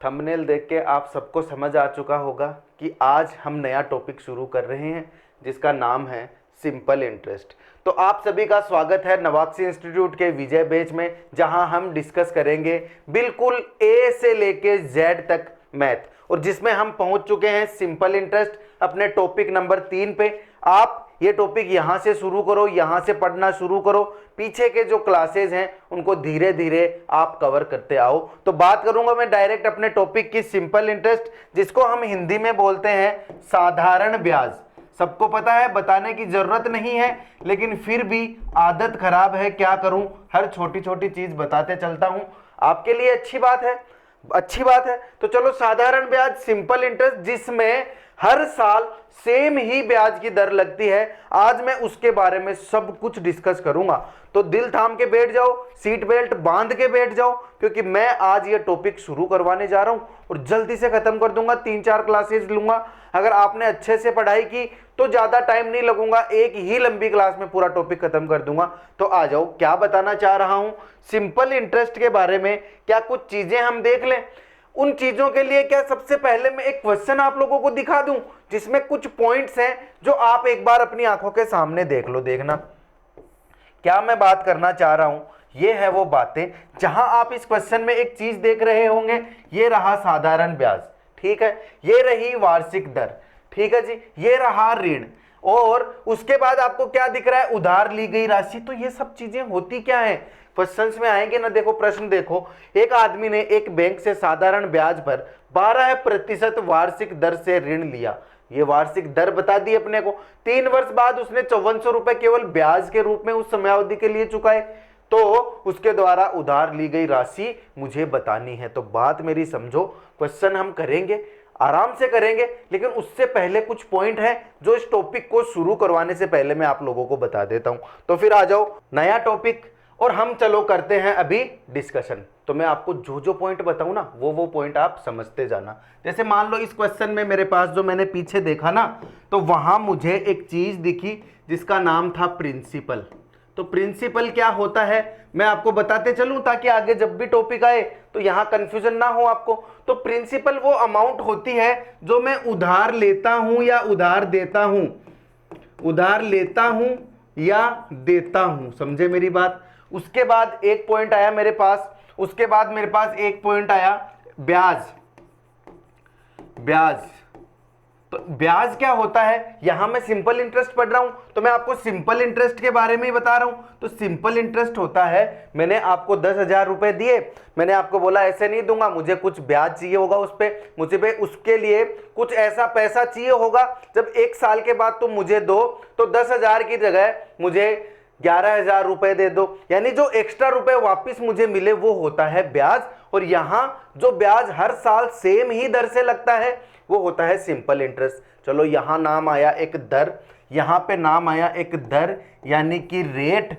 Thumbnail देख के आप सबको समझ आ चुका होगा कि आज हम नया टॉपिक शुरू कर रहे हैं जिसका नाम है सिंपल इंटरेस्ट। तो आप सभी का स्वागत है नवाक्सी इंस्टीट्यूट के विजय बैच में, जहां हम डिस्कस करेंगे बिल्कुल ए से लेके जेड तक मैथ, और जिसमें हम पहुंच चुके हैं सिंपल इंटरेस्ट अपने टॉपिक नंबर 3 पे। आप ये टॉपिक यहाँ से शुरू करो, यहाँ से पढ़ना शुरू करो, पीछे के जो क्लासेज हैं उनको धीरे धीरे आप कवर करते आओ। तो बात करूंगा मैं डायरेक्ट अपने टॉपिक की सिंपल इंटरेस्ट, जिसको हम हिंदी में बोलते हैं साधारण ब्याज। सबको पता है, बताने की जरूरत नहीं है, लेकिन फिर भी आदत खराब है, क्या करूं, हर छोटी छोटी चीज बताते चलता हूं। आपके लिए अच्छी बात है, अच्छी बात है। तो चलो, साधारण ब्याज सिंपल इंटरेस्ट, जिसमें हर साल सेम ही ब्याज की दर लगती है, आज मैं उसके बारे में सब कुछ डिस्कस करूंगा। तो दिल थाम के बैठ जाओ, सीट बेल्ट बांध के बैठ जाओ, क्योंकि मैं आज ये टॉपिक शुरू करवाने जा रहा हूं और जल्दी से खत्म कर दूंगा। 3-4 क्लासेस लूंगा। अगर आपने अच्छे से पढ़ाई की तो ज्यादा टाइम नहीं लगूंगा, एक ही लंबी क्लास में पूरा टॉपिक खत्म कर दूंगा। तो आ जाओ, क्या बताना चाह रहा हूं सिंपल इंटरेस्ट के बारे में। क्या कुछ चीजें हम देख लें? उन चीजों के लिए क्या सबसे पहले मैं एक क्वेश्चन आप लोगों को दिखा दूं, जिसमें कुछ पॉइंट्स हैं जो आप एक बार अपनी आंखों के सामने देख लो। देखना क्या मैं बात करना चाह रहा हूं। ये है वो बातें जहां आप इस क्वेश्चन में एक चीज देख रहे होंगे। ये रहा साधारण ब्याज, ठीक है, ये रही वार्षिक दर, ठीक है जी, ये रहा ऋण, और उसके बाद आपको क्या दिख रहा है, उधार ली गई राशि। तो ये सब चीजें होती क्या है, क्वेश्चंस में आएंगे ना। देखो प्रश्न देखो, एक आदमी ने एक बैंक से साधारण ब्याज पर 12% वार्षिक दर से ऋण लिया। ये वार्षिक दर बता दी अपने को। 3 वर्ष बाद उसने 5400 रुपए केवल ब्याज के रूप में उस समयावधि के लिए चुकाए। तो उसके द्वारा उधार ली गई राशि मुझे बतानी है। तो बात मेरी समझो, क्वेश्चन हम करेंगे, आराम से करेंगे, लेकिन उससे पहले कुछ पॉइंट है जो इस टॉपिक को शुरू करवाने से पहले मैं आप लोगों को बता देता हूं। तो फिर आ जाओ, नया टॉपिक, और हम चलो करते हैं अभी डिस्कशन। तो मैं आपको जो जो पॉइंट बताऊं ना, वो पॉइंट आप समझते जाना। जैसे मान लो इस क्वेश्चन में मेरे पास जो मैंने पीछे देखा ना, तो वहां मुझे एक चीज दिखी जिसका नाम था प्रिंसिपल। तो प्रिंसिपल क्या होता है मैं आपको बताते चलूं, ताकि आगे जब भी टॉपिक आए तो यहां कंफ्यूजन ना हो आपको। तो प्रिंसिपल वो अमाउंट होती है जो मैं उधार लेता हूं या उधार देता हूं, उधार लेता हूं या देता हूं, समझे मेरी बात। उसके बाद एक पॉइंट आया मेरे पास, उसके बाद मेरे पास एक पॉइंट आया ब्याज। ब्याज, तो ब्याज क्या होता है, यहां मैं सिंपल इंटरेस्ट पढ़ रहा हूं, तो मैं आपको सिंपल इंटरेस्ट के बारे में ही बता रहा हूं। तो सिंपल इंटरेस्ट होता है, मैंने आपको 10,000 रुपए दिए, मैंने आपको बोला ऐसे नहीं दूंगा, मुझे कुछ ब्याज चाहिए होगा उस पर, मुझे उसके लिए कुछ ऐसा पैसा चाहिए होगा। जब 1 साल के बाद तुम मुझे दो, तो 10,000 की जगह मुझे 11,000 रुपए दे दो, यानी जो एक्स्ट्रा रुपए वापस मुझे मिले वो होता है ब्याज। और यहां जो ब्याज हर साल सेम ही दर से लगता है वो होता है सिंपल इंटरेस्ट। चलो, यहां नाम आया एक दर, यहां पे नाम आया एक दर, यानी कि रेट।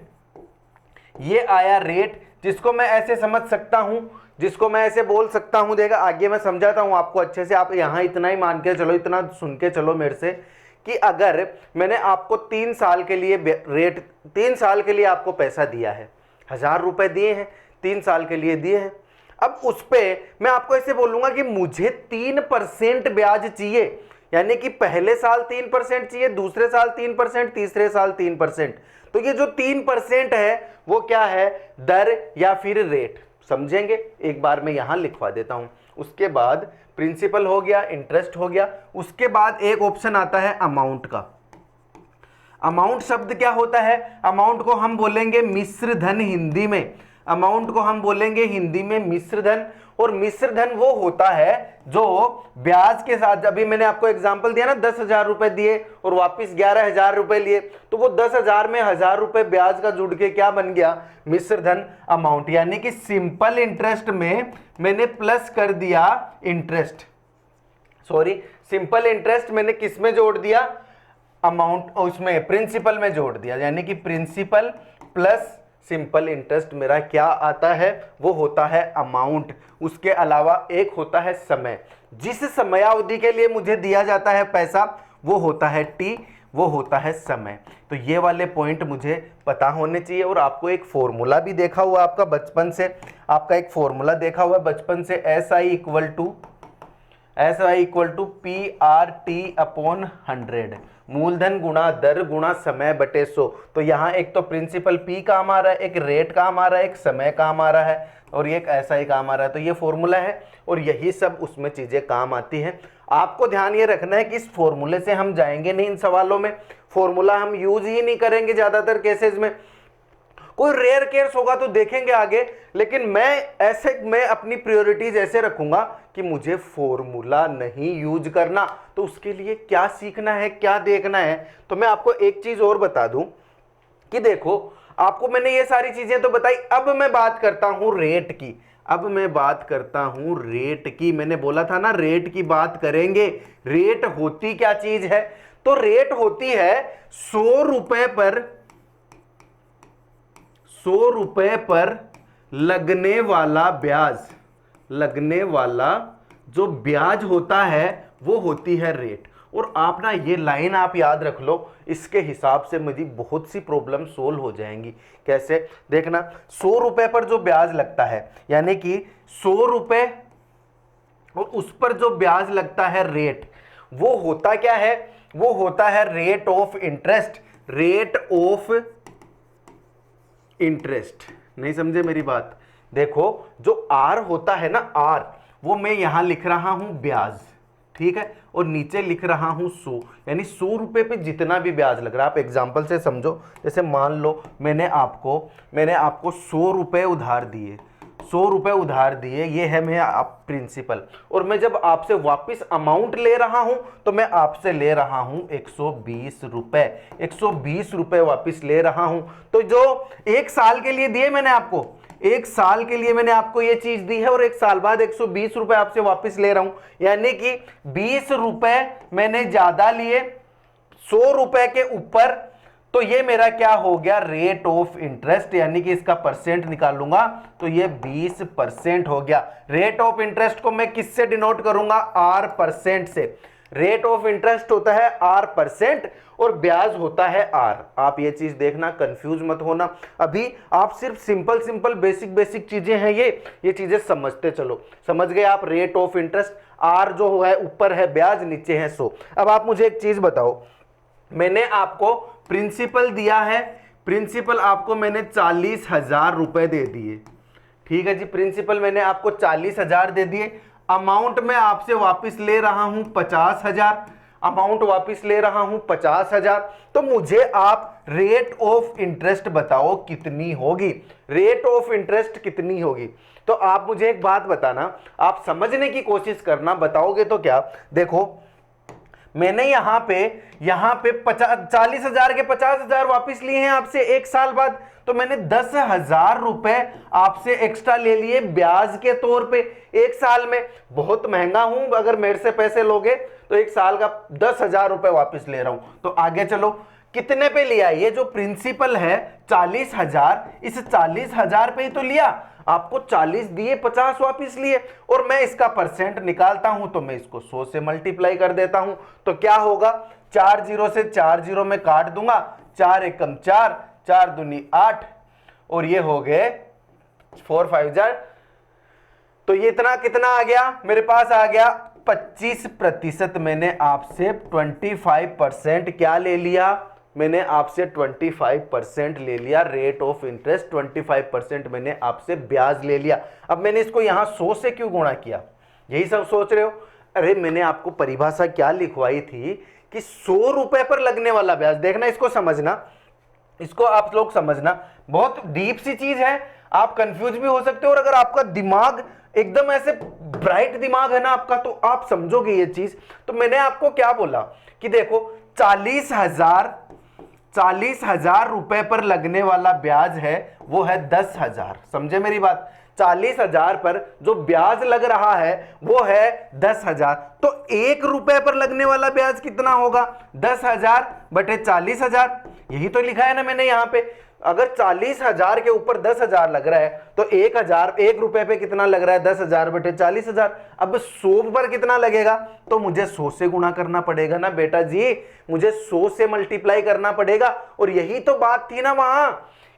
ये आया रेट, जिसको मैं ऐसे समझ सकता हूं, जिसको मैं ऐसे बोल सकता हूं, देखा आगे मैं समझाता हूं आपको अच्छे से। आप यहां इतना ही मान के चलो, इतना सुन के चलो मेरे से, कि अगर मैंने आपको 3 साल के लिए रेट, 3 साल के लिए आपको पैसा दिया है, 1000 रुपए दिए हैं, 3 साल के लिए दिए हैं। अब उस पे मैं आपको ऐसे बोलूंगा कि मुझे 3% ब्याज चाहिए, यानी कि पहले साल 3% चाहिए, दूसरे साल 3%, तीसरे साल 3%। तो ये जो 3% है वो क्या है, दर या फिर रेट, समझेंगे। एक बार मैं यहां लिखवा देता हूं। उसके बाद प्रिंसिपल हो गया, इंटरेस्ट हो गया, उसके बाद एक ऑप्शन आता है अमाउंट का। अमाउंट शब्द क्या होता है, अमाउंट को हम बोलेंगे मिश्र धन हिंदी में, अमाउंट को हम बोलेंगे हिंदी में मिश्र धन। और मिश्र धन वो होता है जो ब्याज के साथ, अभी मैंने आपको एग्जांपल दिया ना, 10,000 रुपए दिए और वापस 11,000 रुपए लिए, तो वो 10,000 में 1,000 रुपए ब्याज का जुड़ के क्या बन गया, मिश्र धन अमाउंट। यानी कि सिंपल इंटरेस्ट में मैंने प्लस कर दिया इंटरेस्ट, सॉरी, सिंपल इंटरेस्ट मैंने किस में जोड़ दिया, अमाउंट, उसमें प्रिंसिपल में जोड़ दिया। यानी कि प्रिंसिपल प्लस सिंपल इंटरेस्ट मेरा क्या आता है, वो होता है अमाउंट। उसके अलावा एक होता है समय, जिस समयावधि के लिए मुझे दिया जाता है पैसा वो होता है टी, वो होता है समय। तो ये वाले पॉइंट मुझे पता होने चाहिए। और आपको एक फॉर्मूला भी देखा हुआ आपका बचपन से, आपका एक फॉर्मूला देखा हुआ है बचपन से, SI इक्वल टू PRT/100, मूलधन गुणा दर गुणा समय बटे 100। तो यहाँ एक तो प्रिंसिपल P काम आ रहा है, एक रेट काम आ रहा है, एक समय काम आ रहा है, और ये एक SI काम आ रहा है। तो ये फॉर्मूला है और यही सब उसमें चीज़ें काम आती हैं। आपको ध्यान ये रखना है कि इस फॉर्मूले से हम जाएंगे नहीं इन सवालों में, फॉर्मूला हम यूज ही नहीं करेंगे ज़्यादातर केसेस में। कोई रेयर केस होगा तो देखेंगे आगे, लेकिन मैं अपनी प्रायोरिटीज ऐसे रखूंगा कि मुझे फॉर्मूला नहीं यूज करना। तो उसके लिए क्या सीखना है, क्या देखना है, तो मैं आपको एक चीज और बता दूं कि देखो, आपको मैंने ये सारी चीजें तो बताई, अब मैं बात करता हूं रेट की। मैंने बोला था ना रेट की बात करेंगे। रेट होती क्या चीज है? तो रेट होती है 100 रुपए पर लगने वाला जो ब्याज होता है वो होती है रेट। और आप ना ये लाइन आप याद रख लो, इसके हिसाब से मेरी बहुत सी प्रॉब्लम सोल्व हो जाएंगी। कैसे? देखना, 100 रुपए पर जो ब्याज लगता है, यानी कि 100 रुपए और उस पर जो ब्याज लगता है रेट, वो होता क्या है? वो होता है रेट ऑफ इंटरेस्ट। नहीं समझे मेरी बात? देखो, जो आर होता है ना, आर, वो मैं यहां लिख रहा हूं ब्याज, ठीक है, और नीचे लिख रहा हूं 100, यानी 100 रुपए पे जितना भी ब्याज लग रहा है। आप एग्जांपल से समझो, जैसे मान लो मैंने आपको 100 रुपए उधार दिए, ये है मेरा प्रिंसिपल, और मैं जब आपसे वापस अमाउंट ले रहा हूं तो मैं आपसे ले रहा हूं 120 रुपए वापस ले रहा हूं। तो जो एक साल के लिए दिए मैंने आपको, एक साल के लिए मैंने आपको ये चीज दी है, और एक साल बाद 120 रुपए आपसे वापस ले रहा हूं, यानी कि 20 रुपए मैंने ज्यादा लिए 100 रुपए के ऊपर। तो ये मेरा क्या हो गया? रेट ऑफ इंटरेस्ट, यानी कि इसका परसेंट निकालूंगा तो ये 20% हो गया। रेट ऑफ इंटरेस्ट को मैं किससे डिनोट करूंगा? आर परसेंट से। रेट ऑफ इंटरेस्ट होता है आर परसेंट और ब्याज होता है आर। आप ये चीज देखना, कंफ्यूज मत होना। अभी आप सिर्फ सिंपल बेसिक चीजें हैं, ये चीजें समझते चलो। समझ गए आप? रेट ऑफ इंटरेस्ट, आर जो है ऊपर है ब्याज, नीचे है 100। अब आप मुझे एक चीज बताओ, मैंने आपको प्रिंसिपल दिया है, प्रिंसिपल आपको मैंने 40,000 रुपए दे दिए, ठीक है जी, प्रिंसिपल मैंने आपको 40,000 दे दिए। अमाउंट में आपसे वापस ले रहा हूं 50,000, तो मुझे आप रेट ऑफ इंटरेस्ट बताओ कितनी होगी? रेट ऑफ इंटरेस्ट कितनी होगी? तो आप मुझे एक बात बताना, आप समझने की कोशिश करना, बताओगे तो क्या? देखो, मैंने यहां पे 40,000 के 50,000 वापिस लिए हैं आपसे एक साल बाद, तो मैंने 10,000 रुपए आपसे एक्स्ट्रा ले लिए ब्याज के तौर पे एक साल में। बहुत महंगा हूं, अगर मेरे से पैसे लोगे तो एक साल का 10,000 रुपए वापिस ले रहा हूं। तो आगे चलो, कितने पे लिया? ये जो प्रिंसिपल है 40,000, इस 40,000 पे ही तो लिया, आपको 40 दिए, 50 वापिस लिए, और मैं इसका परसेंट निकालता हूं तो मैं इसको 100 से मल्टीप्लाई कर देता हूं। तो क्या होगा? 4 0 से 4 0 में काट दूंगा, 4 एकम 4, 4 दूनी 8, और ये हो गए 4 5 जार। तो ये इतना कितना आ गया? मेरे पास आ गया 25%। मैंने आपसे 25% क्या ले लिया? मैंने आपसे 25% ले लिया रेट ऑफ इंटरेस्ट, 25% मैंने आपसे ब्याज ले लिया। अब मैंने इसको यहां 100 से क्यों गुणा किया? यही सब सोच रहे हो। अरे मैंने आपको परिभाषा क्या लिखवाई थी कि 100 रुपए पर लगने वाला ब्याज। देखना, इसको समझना, इसको आप लोग समझना, बहुत डीप सी चीज है, आप कंफ्यूज भी हो सकते हो। और अगर आपका दिमाग एकदम ऐसे ब्राइट दिमाग है ना आपका, तो आप समझोगे ये चीज। तो मैंने आपको क्या बोला कि देखो, 40,000 रुपए पर लगने वाला ब्याज है वो है 10,000। समझे मेरी बात? 40,000 पर जो ब्याज लग रहा है वो है 10,000। तो 1 रुपए पर लगने वाला ब्याज कितना होगा? 10,000 बटे 40,000। यही तो लिखा है ना मैंने यहाँ पे। अगर 40,000 के ऊपर 10,000 लग रहा है तो 1 रुपए पे कितना लग रहा है, 10,000 बटे 40,000। अब 100 पर कितना लगेगा, तो मुझे 100 से गुणा करना पड़ेगा ना बेटा जी, मुझे 100 से मल्टीप्लाई करना पड़ेगा। और यही तो बात थी ना वहां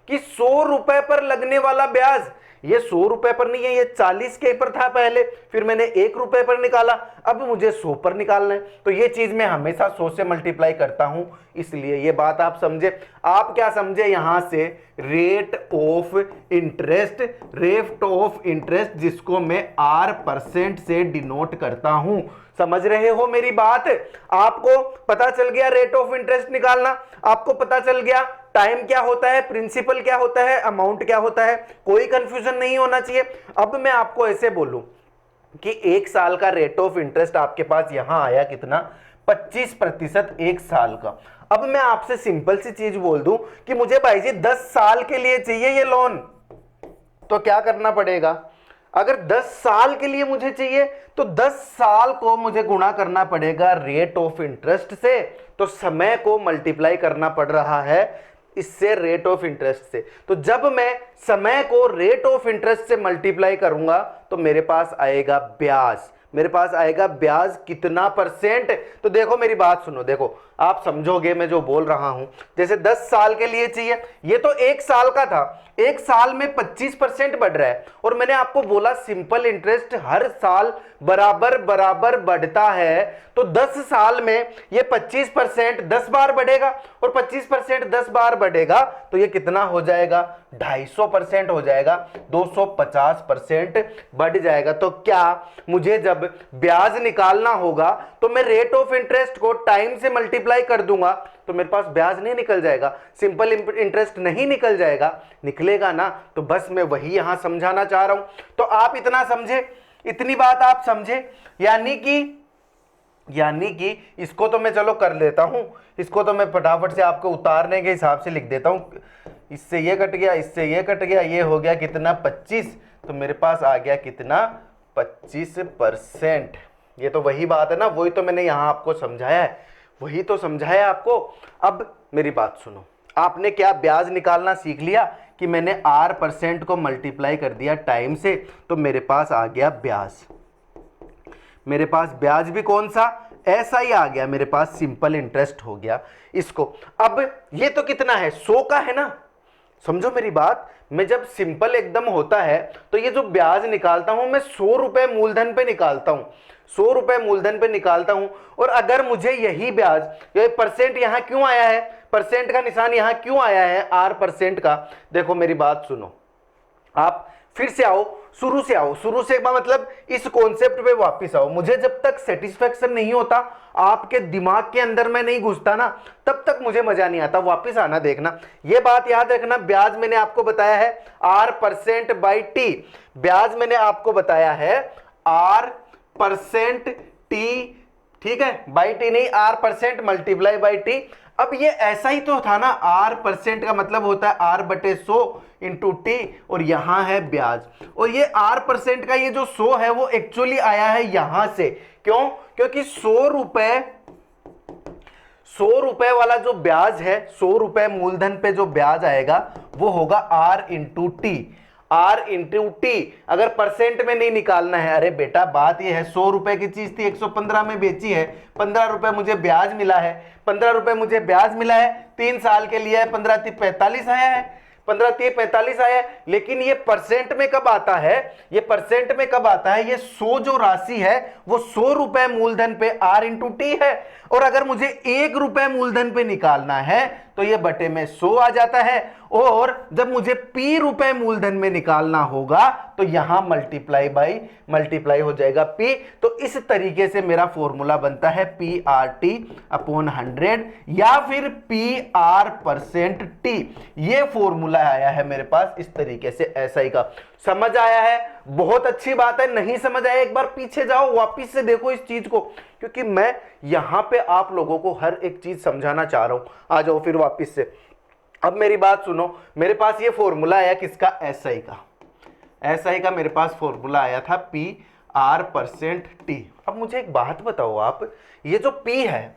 कि 100 रुपए पर लगने वाला ब्याज, ये 100 रुपए पर नहीं है, ये 40 के पर था पहले, फिर मैंने 1 रुपए पर निकाला, अब मुझे 100 पर निकालना है। तो ये चीज मैं हमेशा 100 से मल्टीप्लाई करता हूं, इसलिए ये बात आप समझे। आप क्या समझे यहां से, rate of interest, rate of interest जिसको मैं R% से डिनोट करता हूं। समझ रहे हो मेरी बात? आपको पता चल गया रेट ऑफ इंटरेस्ट निकालना, आपको पता चल गया टाइम क्या होता है, प्रिंसिपल क्या होता है, अमाउंट क्या होता है, कोई कंफ्यूजन नहीं होना चाहिए। अब मैं आपको ऐसे बोलूं कि 1 साल का रेट ऑफ इंटरेस्ट आपके पास यहां आया कितना, 25% 1 साल का। अब मैं आपसे सिंपल सी चीज बोल दूं कि मुझे भाई जी 10 साल के लिए चाहिए ये लोन, तो क्या करना पड़ेगा, अगर 10 साल के लिए मुझे चाहिए तो 10 साल को मुझे गुणा करना पड़ेगा रेट ऑफ इंटरेस्ट से, तो समय को मल्टीप्लाई करना पड़ रहा है इससे, रेट ऑफ इंटरेस्ट से। तो जब मैं समय को रेट ऑफ इंटरेस्ट से मल्टीप्लाई करूंगा तो मेरे पास आएगा ब्याज, मेरे पास आएगा ब्याज कितना %। तो देखो मेरी बात सुनो, देखो आप समझोगे मैं जो बोल रहा हूं। जैसे 10 साल के लिए चाहिए, ये तो 1 साल का था, 1 साल में 25% बढ़ रहा है, और मैंने आपको बोला सिंपल इंटरेस्ट हर साल बराबर बराबर बढ़ता है, तो 10 साल में ये 25% 10 बार बढ़ेगा, और 25% 10 बार बढ़ेगा तो ये कितना हो जाएगा, 250% हो जाएगा, 250% बढ़ जाएगा। तो क्या मुझे जब ब्याज निकालना होगा तो मैं रेट ऑफ इंटरेस्ट को टाइम से मल्टीप्लाई कर दूंगा तो मेरे पास ब्याज नहीं निकल जाएगा, सिंपल इंटरेस्ट नहीं निकल जाएगा, निकलेगा ना। तो बस मैं वही यहां समझाना चाह रहा हूं। तो आप इतना समझे, इतनी बात आप समझे, यानी कि इसको तो मैं चलो कर लेता हूं, इसको तो मैं फटाफट से आपको उतारने के हिसाब से लिख देता हूं। इससे ये कट गया, इससे ये कट गया, ये हो गया कितना 25, तो मेरे पास आ गया कितना 25%। ये तो वही बात है ना, वही तो मैंने यहां आपको समझाया है, वही तो समझाया आपको। अब मेरी बात सुनो, आपने क्या ब्याज निकालना सीख लिया कि मैंने R% को मल्टीप्लाई कर दिया टाइम से, तो मेरे पास आ गया ब्याज। मेरे पास ब्याज भी कौन सा, ऐसा ही आ गया, मेरे पास सिंपल इंटरेस्ट हो गया इसको। अब ये तो कितना है, 100 का है ना, समझो मेरी बात। मैं जब सिंपल एकदम होता है तो ये जो ब्याज निकालता हूं मैं 100 रुपए मूलधन पे निकालता हूं, 100 रुपए मूलधन पे निकालता हूं। और अगर मुझे यही ब्याज, ये परसेंट यहां क्यों आया है, परसेंट का निशान यहां क्यों आया है R% का, देखो मेरी बात सुनो, आप फिर से आओ, शुरू से आओ, शुरू से मतलब इस कॉन्सेप्ट पे वापस आओ। मुझे जब तक सेटिस्फेक्शन नहीं होता, आपके दिमाग के अंदर में नहीं घुसता ना, तब तक मुझे मजा नहीं आता। वापस आना, देखना, ये बात याद रखना। ब्याज मैंने आपको बताया है R%/T, ब्याज मैंने आपको बताया है R%T, ठीक है, बाई टी नहीं, R% मल्टीप्लाई बाई टी। अब ये ऐसा ही तो था ना, R% का मतलब होता है R/100 इंटू टी, और यहां है ब्याज। और ये R% का ये जो 100 है वो एक्चुअली आया है यहां से, क्यों, क्योंकि 100 रुपए वाला जो ब्याज है, 100 रुपए मूलधन पे जो ब्याज आएगा वो होगा R/T, R/T। अगर परसेंट में नहीं निकालना है, अरे बेटा बात ये है, 100 रुपए की चीज थी 115 में बेची है, 15 रुपए मुझे ब्याज मिला है, 15 रुपए मुझे ब्याज मिला है, 3 साल के लिए 15×3=45 आया है, 15×3=45 आया है। लेकिन ये परसेंट में कब आता है, ये परसेंट में कब आता है, ये 100 जो राशि है वो 100 रुपए मूलधन पे R/T है। और अगर मुझे 1 रुपए मूलधन पे निकालना है तो ये बटे में 100 आ जाता है। और जब मुझे P रुपए मूलधन में निकालना होगा तो यहां मल्टीप्लाई हो जाएगा P। तो इस तरीके से मेरा फॉर्मूला बनता है PRT/100 या फिर PR%T। ये फॉर्मूला आया है मेरे पास इस तरीके से, SI का। समझ आया है? बहुत अच्छी बात है। नहीं समझ आया, एक बार पीछे जाओ, वापिस से देखो इस चीज को, क्योंकि मैं यहां पे आप लोगों को हर एक चीज समझाना चाह रहा हूं। आ जाओ फिर वापिस से। अब मेरी बात सुनो, मेरे पास ये फॉर्मूला आया किसका, SI का मेरे पास फॉर्मूला आया था PR%T। अब मुझे एक बात बताओ आप, ये जो P है,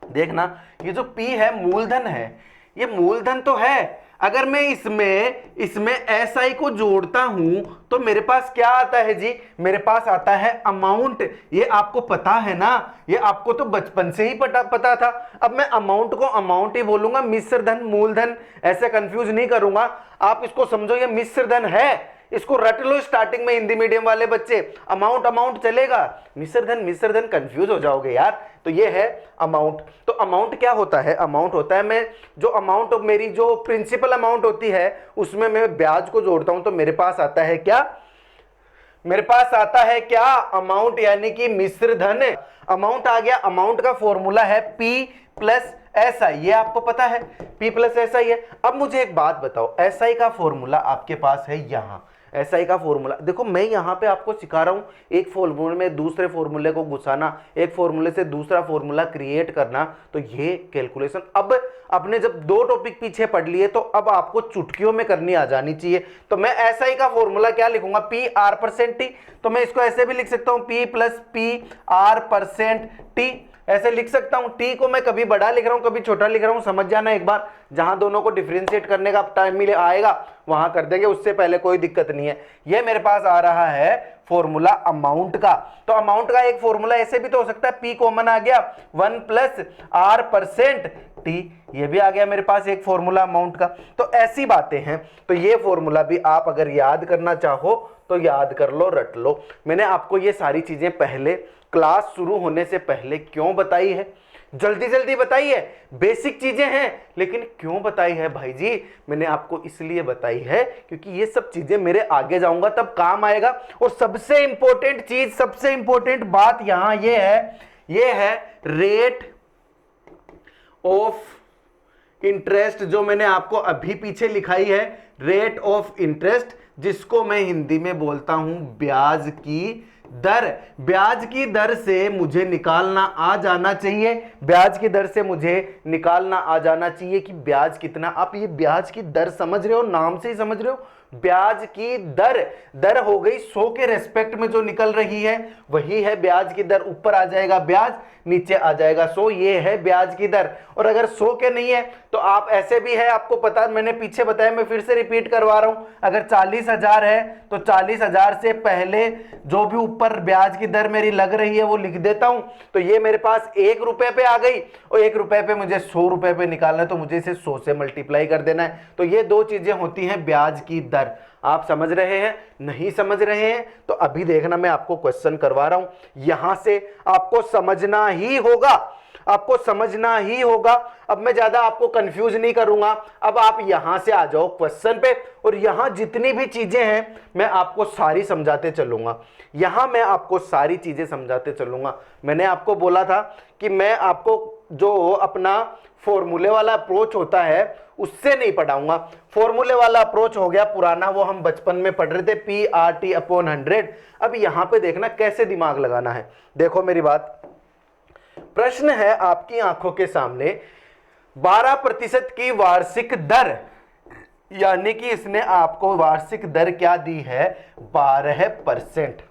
देखना, ये जो P है मूलधन है, ये मूलधन तो है। अगर मैं इसमें SI को जोड़ता हूं तो मेरे पास क्या आता है जी, मेरे पास आता है अमाउंट। ये आपको पता है ना, ये आपको तो बचपन से ही पता था। अब मैं अमाउंट को अमाउंट ही बोलूंगा, मिश्र धन मूलधन ऐसे कंफ्यूज नहीं करूंगा। आप इसको समझो ये मिश्र धन है, इसको रट लो स्टार्टिंग में हिंदी मीडियम वाले बच्चे, अमाउंट अमाउंट चलेगा, मिश्र धन कंफ्यूज हो जाओगे यार। तो ये है अमाउंट। तो अमाउंट क्या होता है, अमाउंट होता है मैं जो अमाउंट मेरी जो प्रिंसिपल अमाउंट होती है उसमें मैं ब्याज को जोड़ता हूं तो मेरे पास आता है क्या, मेरे पास आता है क्या, अमाउंट यानी कि मिश्र धन। अमाउंट आ गया, अमाउंट का फॉर्मूला है P प्लस SI, ये आपको पता है P प्लस SI है। अब मुझे एक बात बताओ, SI का फॉर्मूला आपके पास है यहां, SI का फॉर्मूला देखो, मैं यहां पे आपको सिखा रहा हूं एक फॉर्मूले में दूसरे फॉर्मूले को घुसाना, एक फॉर्मूले से दूसरा फॉर्मूला क्रिएट करना। तो ये कैलकुलेशन अब आपने जब 2 टॉपिक पीछे पढ़ लिए तो अब आपको चुटकियों में करनी आ जानी चाहिए। तो मैं SI का फॉर्मूला क्या लिखूंगा, PR%T। तो मैं इसको ऐसे भी लिख सकता हूं P प्लस PR%T, ऐसे लिख सकता हूं। टी को मैं कभी बड़ा लिख रहा हूं कभी छोटा लिख रहा हूं, समझ जाना एक बार, जहां दोनों को डिफरेंशिएट करने का टाइम मिले आएगा वहां कर देंगे, उससे पहले कोई दिक्कत नहीं है। ये मेरे पास आ रहा है फॉर्मूला अमाउंट का। तो अमाउंट का एक फॉर्मूला ऐसे भी तो हो सकता है, P कॉमन आ गया 1 प्लस R%T, ये भी आ गया मेरे पास एक फॉर्मूला अमाउंट का। तो ऐसी बातें हैं। तो ये फॉर्मूला भी आप अगर याद करना चाहो तो याद कर लो, रट लो। मैंने आपको ये सारी चीजें पहले क्लास शुरू होने से पहले क्यों बताई है, जल्दी जल्दी बताई है, बेसिक चीजें हैं, लेकिन क्यों बताई है भाई जी, मैंने आपको इसलिए बताई है क्योंकि ये सब चीजें मेरे आगे जाऊंगा तब काम आएगा। और सबसे इंपॉर्टेंट चीज, सबसे इंपॉर्टेंट बात यहां ये है रेट ऑफ इंटरेस्ट, जो मैंने आपको अभी पीछे लिखाई है, रेट ऑफ इंटरेस्ट, जिसको मैं हिंदी में बोलता हूं ब्याज की दर। ब्याज की दर से मुझे निकालना आ जाना चाहिए, ब्याज की दर से मुझे निकालना आ जाना चाहिए कि ब्याज कितना। आप ये ब्याज की दर समझ रहे हो, नाम से ही समझ रहे हो, ब्याज की दर हो गई 100 के रेस्पेक्ट में जो निकल रही है वही है ब्याज की दर। ऊपर आ जाएगा ब्याज, नीचे आ जाएगा 100, ये है ब्याज की दर। और अगर 100 के नहीं है तो आप ऐसे भी है, आपको पता, मैंने पीछे बताया, मैं फिर से रिपीट करवा रहा हूं, अगर 40,000 है तो 40,000 से पहले जो भी ऊपर ब्याज की दर मेरी लग रही है वो लिख देता हूं। तो ये मेरे पास 1 रुपए पे आ गई और 1 रुपए पे मुझे 100 रुपए पे निकालना है तो मुझे इसे 100 से मल्टीप्लाई कर देना है। तो ये 2 चीजें होती हैं ब्याज की दर। आप समझ रहे हैं, नहीं समझ रहे हैं तो अभी देखना, मैं आपको क्वेश्चन करवा रहा हूं, यहां से आपको समझना ही होगा, आपको समझना ही होगा। अब मैं ज्यादा आपको कंफ्यूज नहीं करूंगा, अब आप यहां से आ जाओ क्वेश्चन पे, और यहां जितनी भी चीजें हैं मैं आपको सारी समझाते चलूंगा, यहां मैं आपको सारी चीजें समझाते चलूंगा। मैंने आपको बोला था कि मैं आपको जो अपना फॉर्मूले वाला अप्रोच होता है उससे नहीं पढ़ाऊंगा, फॉर्मूले वाला अप्रोच हो गया पुराना, वो हम बचपन में पढ़ रहे थे, PRT/100। अब यहां पे देखना कैसे दिमाग लगाना है। देखो मेरी बात, प्रश्न है आपकी आंखों के सामने, 12% की वार्षिक दर, यानी कि इसने आपको वार्षिक दर क्या दी है, 12%।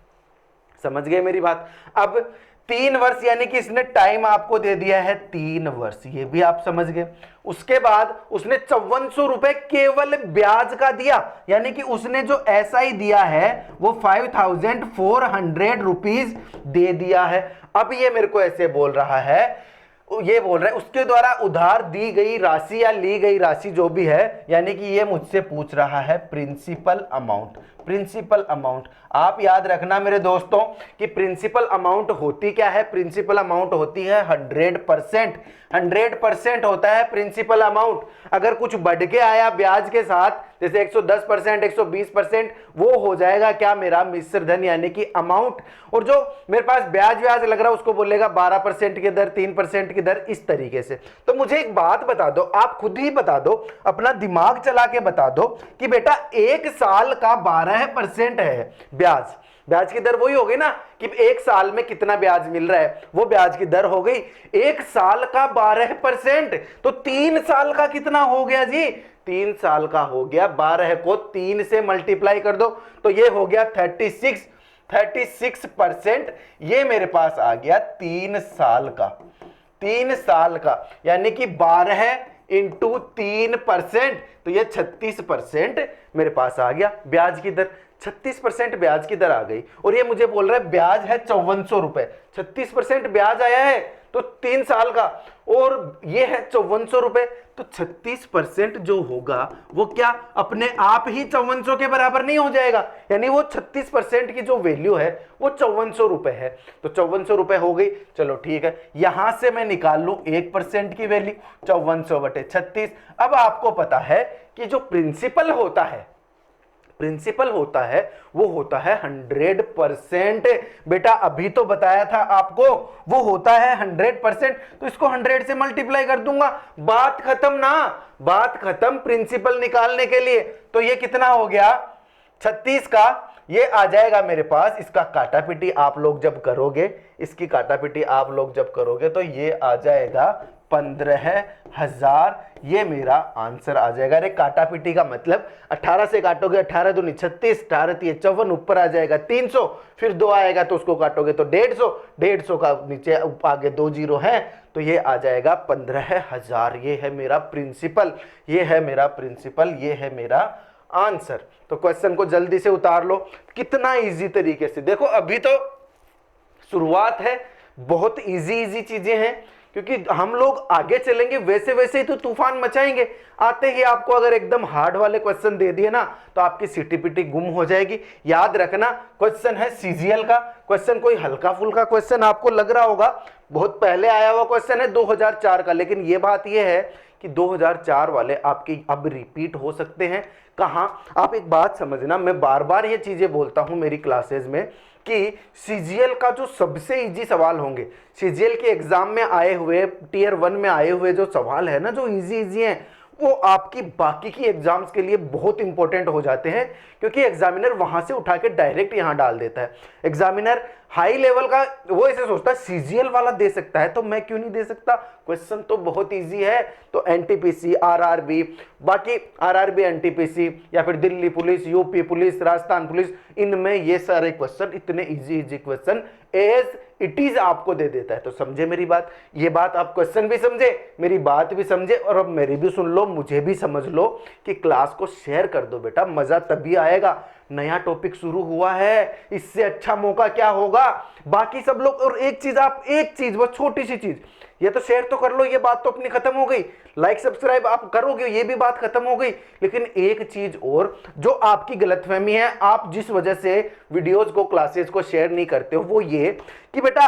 समझ गए मेरी बात। अब 3 वर्ष, यानी कि इसने टाइम आपको दे दिया है 3 वर्ष, ये भी आप समझ गए। उसके बाद उसने 5400 रुपए केवल ब्याज का दिया, यानी कि उसने जो SI दिया है वो 5400 रुपीज दे दिया है। अब ये मेरे को ऐसे बोल रहा है, ये बोल रहा है उसके द्वारा उधार दी गई राशि या ली गई राशि जो भी है, यानी कि ये मुझसे पूछ रहा है प्रिंसिपल अमाउंट। प्रिंसिपल अमाउंट आप याद रखना मेरे दोस्तों कि प्रिंसिपल अमाउंट होती क्या है, प्रिंसिपल अमाउंट होती है 100%। 100% होता है प्रिंसिपल अमाउंट। अगर कुछ बढ़ के आया ब्याज के साथ, जैसे 110%, 120%, वो हो जाएगा क्या, मेरा मिश्र धन यानी कि अमाउंट। और जो मेरे पास ब्याज लग रहा है उसको बोलेगा 12% की दर, 3% की दर, इस तरीके से। तो मुझे एक बात बता दो, आप खुद ही बता दो, अपना दिमाग चला के बता दो कि बेटा 1 साल का 12% है ब्याज, ब्याज की दर वही हो गई ना कि 1 साल में कितना ब्याज मिल रहा है, वो ब्याज की दर हो गई। 1 साल का 12%, तो 3 साल का कितना हो गया जी, 3 साल का हो गया, 12 को 3 से मल्टीप्लाई कर दो तो ये हो गया 36%। ये मेरे पास आ गया 3 साल का, 3 साल का, यानी कि 12 इंटू 3%, तो ये 36% मेरे पास आ गया ब्याज की दर। 36% ब्याज की दर आ गई और ये मुझे बोल रहा है ब्याज है 5400 रुपए। 36% ब्याज आया है तो 3 साल का, और ये है 5400 रुपए। तो 36% जो होगा वो क्या अपने आप ही 5400 के बराबर नहीं हो जाएगा, यानी वो 36% की जो वैल्यू है वो 5400 रुपए है। तो 5400 रुपए हो गई, चलो ठीक है। यहां से मैं निकाल लूं 1% की वैल्यू 5400/36। अब आपको पता है कि जो प्रिंसिपल होता है, प्रिंसिपल होता है वो होता है 100%। बेटा अभी तो बताया था आपको वो होता है 100%, तो इसको 100 से मल्टीप्लाई कर दूंगा, बात खत्म ना, बात खत्म प्रिंसिपल निकालने के लिए। तो ये कितना हो गया 36 का, ये आ जाएगा मेरे पास, इसका काटा पीटी आप लोग जब करोगे, इसकी काटा पीटी आप लोग जब करोगे तो ये आ जाएगा 15,000। ये मेरा आंसर आ जाएगा। अरे काटा पीटी का मतलब 18 से काटोगे 18 दूनी 36, 18 तिये 54, ऊपर आ जाएगा 300, फिर 2 आएगा तो उसको काटोगे तो 150, 150 का नीचे आगे 2 जीरो है तो ये आ जाएगा 15,000। ये है मेरा प्रिंसिपल, ये है मेरा प्रिंसिपल, ये है मेरा आंसर। तो क्वेश्चन को जल्दी से उतार लो, कितना इजी तरीके से। देखो अभी तो शुरुआत है, बहुत इजी चीजें हैं, क्योंकि हम लोग आगे चलेंगे वैसे वैसे ही तो तूफान मचाएंगे। आते ही आपको अगर एकदम हार्ड वाले क्वेश्चन दे दिए ना तो आपकी सीटी पीटी गुम हो जाएगी। याद रखना क्वेश्चन है सीजीएल का, क्वेश्चन कोई हल्का फुल्का क्वेश्चन आपको लग रहा होगा, बहुत पहले आया हुआ क्वेश्चन है 2004 का, लेकिन ये बात ये है कि 2004 वाले आपके अब रिपीट हो सकते हैं। कहां, आप एक बात समझना, मैं बार बार ये चीजें बोलता हूं मेरी क्लासेस में कि सीजीएल का जो सबसे इजी सवाल होंगे, सीजीएल के एग्जाम में आए हुए, टियर 1 में आए हुए जो सवाल है ना, जो इजी हैं, वो आपकी बाकी की एग्जाम्स के लिए बहुत इंपॉर्टेंट हो जाते हैं, क्योंकि एग्जामिनर वहां से उठा के डायरेक्ट यहां डाल देता है। एग्जामिनर हाई लेवल का वो ऐसे सोचता है सीजीएल वाला दे सकता है तो मैं क्यों नहीं दे सकता, क्वेश्चन तो बहुत इजी है। तो एनटीपीसी, आरआरबी, बाकी आरआरबी, एनटीपीसी या फिर Delhi police, UP police, Rajasthan police, इनमें ये सारे क्वेश्चन इतने easy question as it is आपको दे देता है। तो समझे मेरी बात, ये बात आप क्वेश्चन भी समझे, मेरी बात भी समझे, और अब मेरी भी सुन लो, मुझे भी समझ लो कि क्लास को शेयर कर दो बेटा, मजा तभी आएगा। नया टॉपिक शुरू हुआ है, इससे अच्छा मौका क्या होगा। बाकी सब लोग, और एक चीज, आप एक चीज, वो छोटी सी चीज, ये तो शेयर तो कर लो, ये बात तो अपनी खत्म हो गई। लाइक सब्सक्राइब आप करोगे, ये भी बात खत्म हो गई। लेकिन एक चीज और जो आपकी गलतफहमी है, आप जिस वजह से वीडियोस को, क्लासेस को शेयर नहीं करते हो, वो ये कि बेटा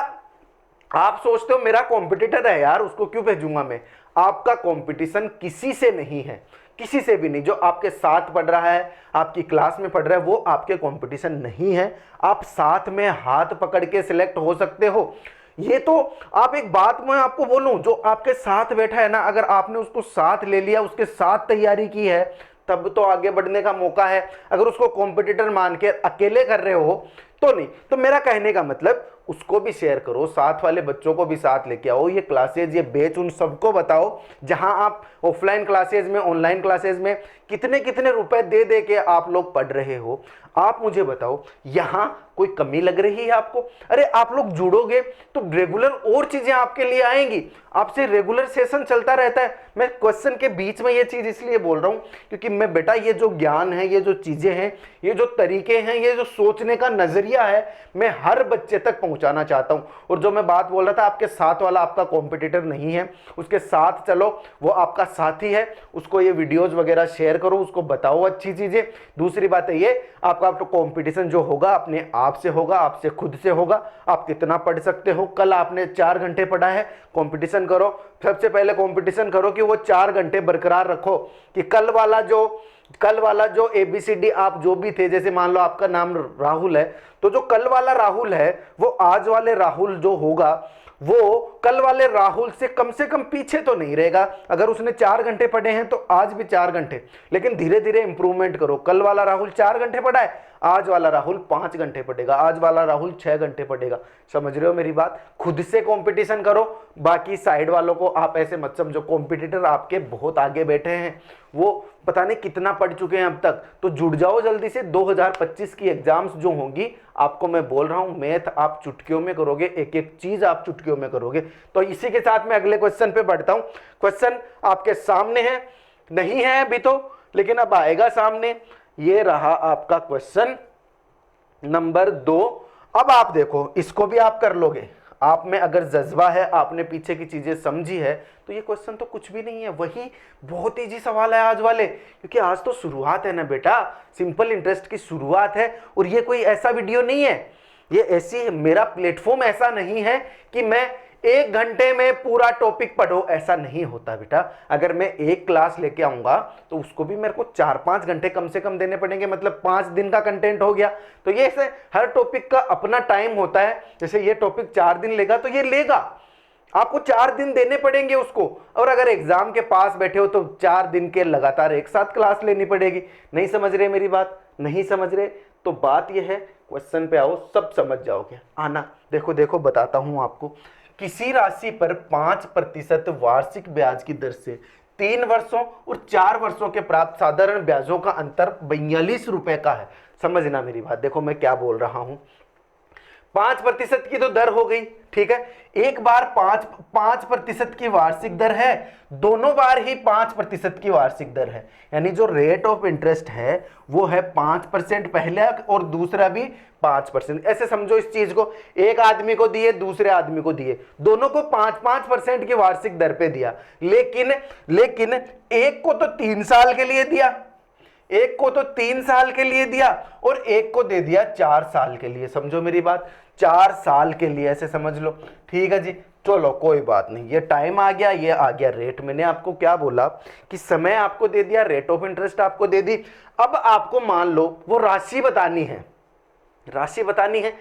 आप सोचते हो मेरा कॉम्पिटिटर है यार, उसको क्यों भेजूंगा मैं। आपका कंपटीशन किसी से नहीं है, किसी से भी नहीं। जो आपके साथ पढ़ रहा है, आपकी क्लास में पढ़ रहा है, वो आपके कंपटीशन नहीं है। आप साथ में हाथ पकड़ के सिलेक्ट हो सकते हो। ये तो आप, एक बात मैं आपको बोलूं, जो आपके साथ बैठा है ना, अगर आपने उसको साथ ले लिया, उसके साथ तैयारी की है, तब तो आगे बढ़ने का मौका है। अगर उसको कॉम्पिटिटर मान के अकेले कर रहे हो तो नहीं। तो मेरा कहने का मतलब, उसको भी शेयर करो, साथ वाले बच्चों को भी साथ लेके आओ। ये क्लासेज, ये बैच उन सबको बताओ जहां आप ऑफलाइन क्लासेज में, ऑनलाइन क्लासेज में कितने कितने रुपए दे दे के आप लोग पढ़ रहे हो। आप मुझे बताओ, यहां कोई कमी लग रही है आपको? अरे आप लोग जुड़ोगे तो रेगुलर और चीजें आपके लिए आएंगी, आपसे रेगुलर सेशन चलता रहता है। मैं क्वेश्चन के बीच में ये चीज इसलिए बोल रहा हूं क्योंकि मैं बेटा, ये जो ज्ञान है, ये जो चीजें हैं, ये जो तरीके हैं, ये जो सोचने का नजरिया है, मैं हर बच्चे तक पहुंचाना चाहता हूं। और जो मैं बात बोल रहा था, आपके साथ वाला आपका कॉम्पिटिटर नहीं है, उसके साथ चलो, वो आपका साथी है, उसको ये वीडियोज वगैरह शेयर करो, उसको बताओ अच्छी चीजें। दूसरी बात है ये, आपका तो कंपटीशन जो होगा अपने आप से होगा, आपसे खुद से होगा। आप कितना पढ़ सकते हो, कल आपने 4 घंटे पढ़ा है, कंपटीशन करो। सबसे पहले कंपटीशन करो कि वो 4 घंटे बरकरार रखो, कि कल वाला जो ABCD आप जो भी थे, जैसे मान लो आपका नाम राहुल है, तो जो कल वाला राहुल है वो आज वाले राहुल जो होगा, वो कल वाले राहुल से कम पीछे तो नहीं रहेगा। अगर उसने 4 घंटे पढ़े हैं तो आज भी 4 घंटे, लेकिन धीरे धीरे इंप्रूवमेंट करो। कल वाला राहुल 4 घंटे पढ़ा है, आज वाला राहुल 5 घंटे पढ़ेगा, आज वाला राहुल 6 घंटे पढ़ेगा। समझ रहे हो मेरी बात? खुद से कंपटीशन करो, बाकी साइड वालों को आप ऐसे मत समझो। कॉम्पिटिटर आपके बहुत आगे बैठे हैं, वो पता नहीं कितना पढ़ चुके हैं अब तक। तो जुड़ जाओ जल्दी से, 2025 की एग्जाम्स जो होंगी आपको मैं बोल रहा हूं मैथ आप चुटकियों में करोगे, एक एक चीज आप चुटकियों में करोगे। तो इसी के साथ मैं अगले क्वेश्चन पे बढ़ता हूं। क्वेश्चन आपके सामने है, नहीं है अभी तो, लेकिन अब आएगा सामने। ये रहा आपका क्वेश्चन नंबर 2। अब आप देखो, इसको भी आप कर लोगे। आप में अगर जज्बा है, आपने पीछे की चीजें समझी है, तो ये क्वेश्चन तो कुछ भी नहीं है, वही बहुत इजी सवाल है आज वाले, क्योंकि आज तो शुरुआत है ना बेटा, सिंपल इंटरेस्ट की शुरुआत है। और ये कोई ऐसा वीडियो नहीं है, ये ऐसी, मेरा प्लेटफॉर्म ऐसा नहीं है कि मैं 1 घंटे में पूरा टॉपिक पढ़ो, ऐसा नहीं होता बेटा। अगर मैं एक क्लास लेके आऊंगा तो उसको भी मेरे को 4-5 घंटे कम से कम देने पड़ेंगे, मतलब 5 दिन का कंटेंट हो गया। तो ये ऐसे हर टॉपिक का अपना टाइम होता है। जैसे ये टॉपिक 4 दिन लेगा तो ये लेगा, आपको 4 दिन देने पड़ेंगे उसको। और अगर एग्जाम के पास बैठे हो तो 4 दिन के लगातार एक साथ क्लास लेनी पड़ेगी। नहीं समझ रहे मेरी बात? नहीं समझ रहे तो बात यह है, क्वेश्चन पे आओ, सब समझ जाओगे। आना, देखो देखो बताता हूं आपको। किसी राशि पर 5% वार्षिक ब्याज की दर से 3 वर्षों और 4 वर्षों के प्राप्त साधारण ब्याजों का अंतर 42 रुपए का है। समझना मेरी बात, देखो मैं क्या बोल रहा हूं। 5% की तो दर हो गई, ठीक है। एक बार 5% की वार्षिक दर है, दोनों बार ही 5% की वार्षिक दर है। यानी जो रेट ऑफ इंटरेस्ट है वो है 5% पहले और दूसरा भी 5%। ऐसे समझो इस चीज को, एक आदमी को दिए, दूसरे आदमी को दिए, दोनों को 5-5% की वार्षिक दर पे दिया। लेकिन एक को तो 3 साल के लिए दिया, एक को तो 3 साल के लिए दिया और एक को दे दिया 4 साल के लिए। समझो मेरी बात, 4 साल के लिए, ऐसे समझ लो। ठीक है जी, चलो कोई बात नहीं, ये टाइम आ गया, ये आ गया रेट। मैंने आपको क्या बोला कि समय आपको दे दिया, रेट ऑफ इंटरेस्ट आपको दे दी। अब आपको मान लो वो राशि बतानी है, राशि बतानी है।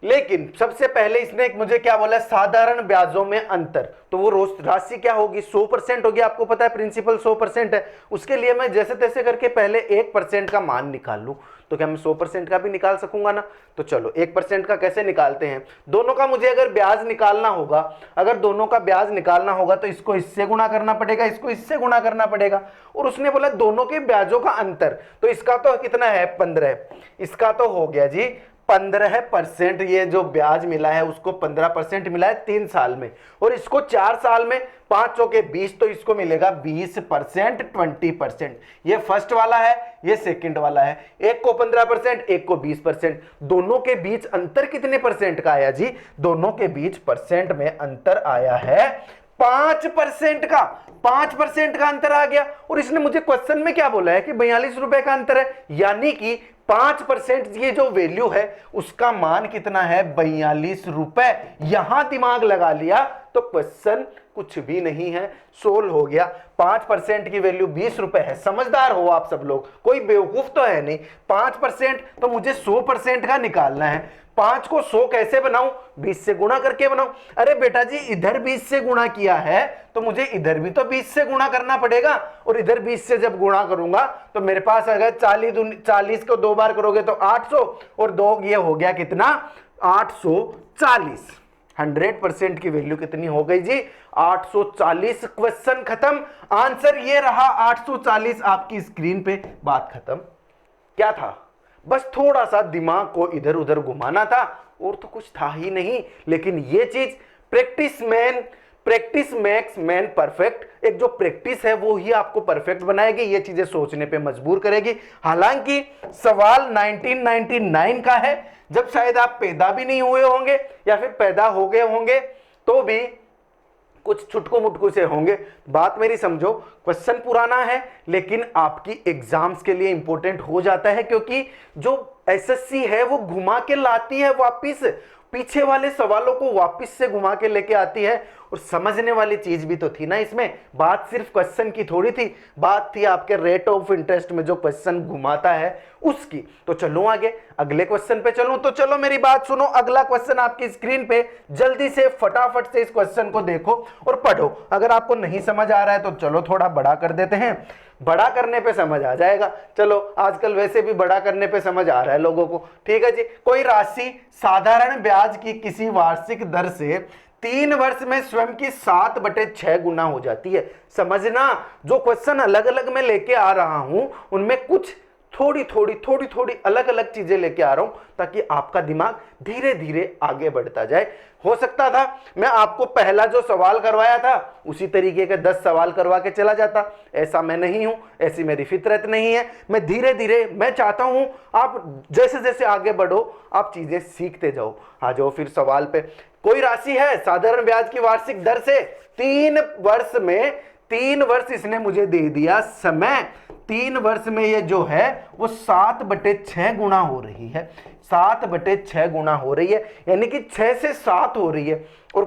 लेकिन सबसे पहले इसने एक मुझे क्या बोला, साधारण ब्याजों में अंतर। तो वो राशि क्या होगी, 100% होगी। आपको पता है प्रिंसिपल 100% है। उसके लिए मैं जैसे तैसे करके पहले 1% का मान निकाल लूं, तो क्या मैं 100% का भी निकाल सकूंगा ना? तो चलो 1% का कैसे निकालते हैं। दोनों का मुझे अगर ब्याज निकालना होगा, अगर दोनों का ब्याज निकालना होगा तो इसको इससे गुणा करना पड़ेगा, इसको इससे गुणा करना पड़ेगा। और उसने बोला दोनों के ब्याजों का अंतर, तो इसका तो कितना है 15, इसका तो हो गया जी 15%। ये जो ब्याज मिला है उसको 15% मिला है 3 साल में, और इसको 4 साल में 5 चौके 20, तो इसको मिलेगा 20%, 20%। ये फर्स्ट वाला है, ये सेकंड वाला है। एक को 15%, एक को 20%। दोनों के बीच अंतर कितने परसेंट का आया जी? दोनों के बीच परसेंट में अंतर आया है 5% का। 5% का अंतर आ गया। और इसने मुझे क्वेश्चन में क्या बोला है कि 42 रुपए का अंतर है, यानी कि 5% ये जो वैल्यू है उसका मान कितना है, 42 रुपए। यहां दिमाग लगा लिया तो क्वेश्चन कुछ भी नहीं है, सोल्व हो गया। 5% की वैल्यू 20 रुपए है। समझदार हो आप सब लोग, कोई बेवकूफ तो है नहीं। 5% तो मुझे 100% का निकालना है। 5 को 100 कैसे बनाऊं? 20 से गुणा करके बनाऊं। अरे बेटा जी, इधर 20 से गुणा किया है तो मुझे इधर भी तो 20 से गुणा करना पड़ेगा। और इधर 20 से जब गुणा करूंगा तो मेरे पास अगर 40 को 2 बार करोगे तो 800, और 2 ये हो गया कितना, 840। 100% की वैल्यू कितनी हो गई जी? 840। क्वेश्चन खत्म, आंसर ये रहा 840। आपकी स्क्रीन पे बात खत्म। क्या था? बस थोड़ा सा दिमाग को इधर उधर घुमाना था, और तो कुछ था ही नहीं। लेकिन ये चीज प्रैक्टिस मेक्स मैन परफेक्ट। एक जो प्रैक्टिस है वो ही आपको परफेक्ट बनाएगी, ये चीजें सोचने पे मजबूर करेगी। हालांकि सवाल 1999 का है, जब शायद आप पैदा भी नहीं हुए होंगे या फिर पैदा हो गए होंगे, तो भी कुछ छुटकू मुटकू से होंगे। बात मेरी समझो, क्वेश्चन पुराना है लेकिन आपकी एग्जाम्स के लिए इंपॉर्टेंट हो जाता है, क्योंकि जो एसएससी है वो घुमा के लाती है वापिस, पीछे वाले सवालों को वापस से घुमा के लेके आती है। और समझने वाली चीज भी तो थी ना इसमें। बात सिर्फ क्वेश्चन की थोड़ी थी, बात थी आपके रेट ऑफ इंटरेस्ट में जो क्वेश्चन घुमाता है उसकी। तो चलो आगे, अगले क्वेश्चन पे चलूं। तो चलो मेरी बात सुनो, अगला क्वेश्चन आपकी स्क्रीन पे, जल्दी से फटाफट से इस क्वेश्चन को देखो और पढ़ो। अगर आपको नहीं समझ आ रहा है तो चलो थोड़ा बड़ा कर देते हैं, बड़ा करने पे समझ आ जाएगा। चलो आजकल वैसे भी बड़ा करने पे समझ आ रहा है लोगों को। ठीक है जी, कोई राशि साधारण ब्याज की किसी वार्षिक दर से 3 वर्ष में स्वयं की 7/6 गुना हो जाती है। समझना, जो क्वेश्चन अलग अलग में लेके आ रहा हूं उनमें कुछ थोड़ी थोड़ी अलग अलग चीजें लेके आ रहा हूं ताकि आपका दिमाग धीरे धीरे आगे बढ़ता जाए। हो सकता था मैं आपको पहला जो सवाल करवाया था उसी तरीके के 10 सवाल करवा के चला जाता, ऐसा मैं नहीं हूं, ऐसी मेरी फितरत नहीं है। मैं धीरे धीरे, मैं चाहता हूं आप जैसे जैसे आगे बढ़ो आप चीजें सीखते जाओ। आ जाओ फिर सवाल पे। कोई राशि है साधारण ब्याज की वार्षिक दर से 3 वर्ष इसने मुझे दे दिया समय, 3 वर्ष में ये जो है वो 7/6 गुना हो रही है, 7/6 गुना हो रही है, यानी कि 6 से 7 हो रही है। और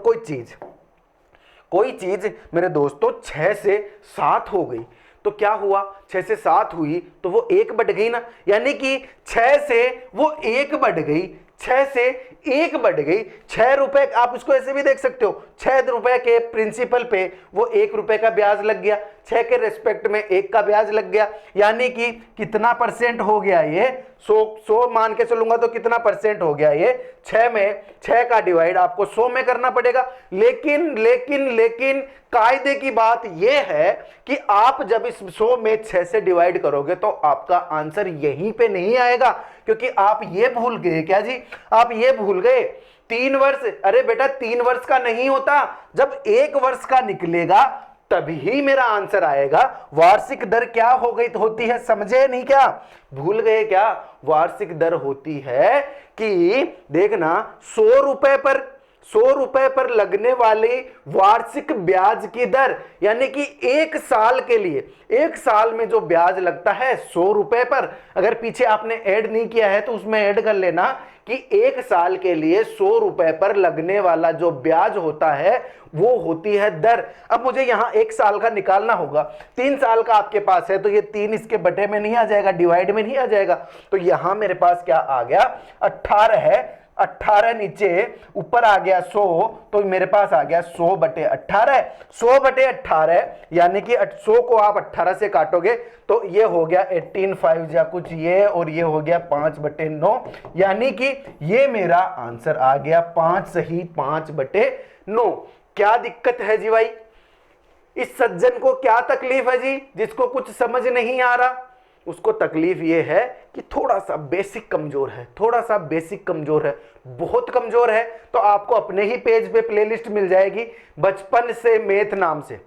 कोई चीज मेरे दोस्तों 6 से 7 हो गई तो क्या हुआ, 6 से 7 हुई तो वो 1 बढ़ गई ना, यानी कि 6 से वो 1 बढ़ गई, 6 से 1 बढ़ गई। 6 रुपए, आप उसको ऐसे भी देख सकते हो, 6 रुपए के प्रिंसिपल पे वो 1 रुपए का ब्याज लग गया, 6 के रेस्पेक्ट में 1 का ब्याज लग गया, यानी कि कितना परसेंट हो गया ये, 100 मान के चलूंगा तो कितना परसेंट हो गया ये, 6 में 6 का डिवाइड आपको 100 में करना पड़ेगा। लेकिन कायदे की बात यह है कि आप जब इस 100 में 6 से डिवाइड करोगे तो आपका आंसर यहीं पे नहीं आएगा, क्योंकि आप ये भूल गए क्या जी, आप ये भूल गए 3 वर्ष। अरे बेटा 3 वर्ष का नहीं होता, जब 1 वर्ष का निकलेगा तभी मेरा आंसर आएगा। वार्षिक दर क्या हो गई होती है, समझे नहीं क्या, भूल गए क्या? वार्षिक दर होती है कि देखना 100 रुपए पर लगने वाली वार्षिक ब्याज की दर, यानी कि 1 साल के लिए, 1 साल में जो ब्याज लगता है 100 रुपए पर, अगर पीछे आपने ऐड नहीं किया है तो उसमें ऐड कर लेना कि 1 साल के लिए 100 रुपए पर लगने वाला जो ब्याज होता है वो होती है दर। अब मुझे यहां 1 साल का निकालना होगा, 3 साल का आपके पास है तो ये 3 इसके बटे में नहीं आ जाएगा, डिवाइड में नहीं आ जाएगा, तो यहां मेरे पास क्या आ गया 18 है, 18 नीचे ऊपर आ गया 100, तो मेरे पास आ गया 100/18, 100/18 यानी कि 100 को आप 18 से काटोगे तो ये हो गया 18/5 या कुछ ये, और ये हो गया 5/9, यानी कि ये मेरा आंसर आ गया 5 सही 5/9। क्या दिक्कत है जी भाई, इस सज्जन को क्या तकलीफ है जी, जिसको कुछ समझ नहीं आ रहा? उसको तकलीफ ये है कि थोड़ा सा बेसिक कमजोर है, थोड़ा सा बेसिक कमजोर है, बहुत कमजोर है। तो आपको अपने ही पेज पे प्लेलिस्ट मिल जाएगी बचपन से मैथ नाम से,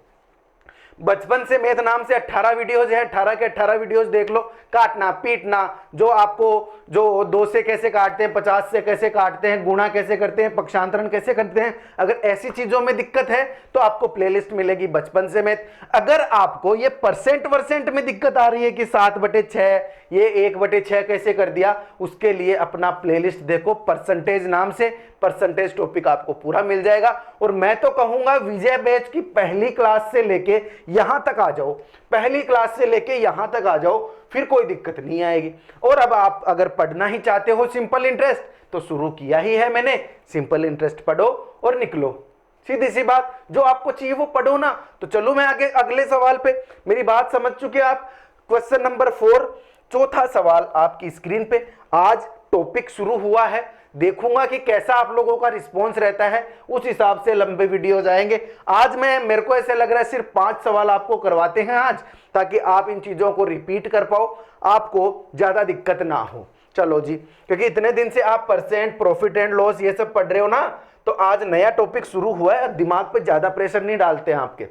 बचपन से मैथ नाम से 18 वीडियोज हैं, 18 के 18 वीडियोज देख लो, काटना पीटना, जो आपको जो 2 से कैसे काटते हैं, 50 से कैसे काटते हैं, गुणा कैसे करते हैं, पक्षांतरण कैसे करते हैं, अगर ऐसी चीजों में दिक्कत है तो आपको प्लेलिस्ट मिलेगी बचपन से मैथ। अगर आपको ये परसेंट में दिक्कत आ रही है कि 7/6 ये 1/6 कैसे कर दिया, उसके लिए अपना प्लेलिस्ट देखो परसेंटेज नाम से, परसेंटेज टॉपिक आपको पूरा मिल जाएगा। और मैं तो कहूंगा विजय बैच की पहली क्लास से लेके यहां तक आ जाओ, पहली क्लास से लेके यहां तक आ जाओ, फिर कोई दिक्कत नहीं आएगी। और अब आप अगर पढ़ना ही चाहते हो सिंपल इंटरेस्ट, तो शुरू किया ही है मैंने, सिंपल इंटरेस्ट पढ़ो और निकलो, सीधी सी बात, जो आपको चाहिए वो पढ़ो ना। तो चलो मैं आगे अगले सवाल पे, मेरी बात समझ चुके आप। क्वेश्चन नंबर 4, चौथा सवाल आपकी स्क्रीन पे। आज टॉपिक शुरू हुआ है, देखूंगा कि कैसा आप लोगों का रिस्पॉन्स रहता है, उस हिसाब से लंबे वीडियो जाएंगे। आज मेरे को ऐसे लग रहा है सिर्फ 5 सवाल आपको करवाते हैं आज, ताकि आप इन चीजों को रिपीट कर पाओ, आपको ज्यादा दिक्कत ना हो। चलो जी, क्योंकि इतने दिन से आप परसेंट, प्रॉफिट एंड लॉस ये सब पढ़ रहे हो ना, तो आज नया टॉपिक शुरू हुआ है, दिमाग पे ज्यादा प्रेशर नहीं डालते हैं आपके।